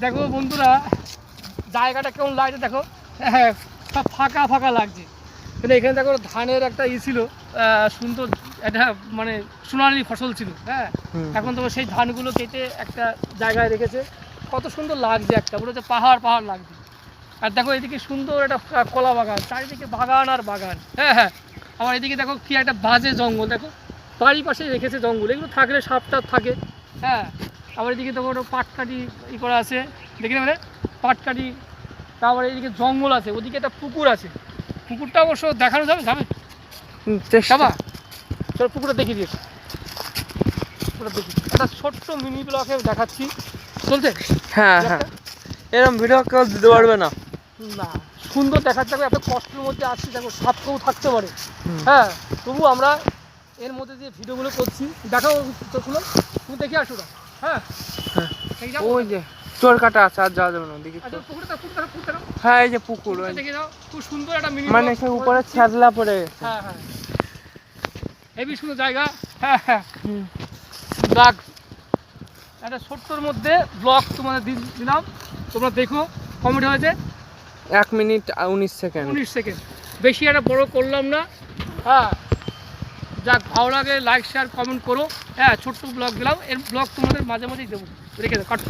দেখো বন্ধুরা জায়গাটা কেমন লাগছে দেখো, হ্যাঁ সব ফাঁকা ফাঁকা লাগছে। কিন্তু এখানে দেখো ধানের একটা ছিল সুন্দর, একটা মানে সোনালি ফসল ছিল। হ্যাঁ এখন তো সেই ধানগুলো কেটে একটা জায়গায় রেখেছে, কত সুন্দর লাগছে, একটা পুরো হচ্ছে পাহাড় পাহাড় লাগছে। আর দেখো এদিকে সুন্দর একটা কলা বাগান, চারিদিকে বাগান আর বাগান। হ্যাঁ হ্যাঁ, আবার এদিকে দেখো কি একটা বাজে জঙ্গল, দেখো বাড়ির পাশে রেখেছে জঙ্গল, এগুলো থাকলে সাপ টাপ থাকে। হ্যাঁ আবার এদিকে দেখো ওটা পাটকাঠি করা আছে, দেখি না মানে পাটকাঠি। তারপরে এদিকে জঙ্গল আছে, ওদিকে একটা পুকুর আছে, পুকুরটা অবশ্য দেখানো যাবে যাবে যাবা, চলো পুকুরটা দেখিয়ে দিয়েছি। পুকুরটা দেখি একটা ছোট্ট মিনি ব্লকে দেখাচ্ছি, চলছে। হ্যাঁ হ্যাঁ, এরকম ভিডিও কেউ দিতে পারবে না। না সুন্দর দেখাচ্ছে, এত কষ্টের মধ্যে আসছি, দেখো সাপ কেউ থাকতে পারে। হ্যাঁ তবু আমরা এর মধ্যে যে ভিডিওগুলো করছি, দেখাও চোখগুলো তুমি দেখে আসো না। হ্যাঁ ওই যে চোর কাটা আছে, আর যাওয়া যাবে না দেখি। হ্যাঁ এই যে পুকুর, দেখে দাও খুব সুন্দর একটা মিনি, মানে সে উপরে ছাদলা পড়ে। হ্যাঁ হ্যাঁ হেবি সুন্দর জায়গা। হ্যাঁ হ্যাঁ ব্লগ একটা ছোট্টর মধ্যে ব্লগ তোমাদের দিলাম, তোমরা দেখো। কমেন্ট হয়েছে 1 মিনিট 19 সেকেন্ড, 19 সেকেন্ড, বেশি একটা বড় করলাম না। হ্যাঁ যাক ভালো লাগে লাইক শেয়ার কমেন্ট করো। হ্যাঁ ছোট্ট ব্লগ দিলাম, এর ব্লগ তোমাদের মাঝে মাঝেই দেবো, রেখে দাও কাট।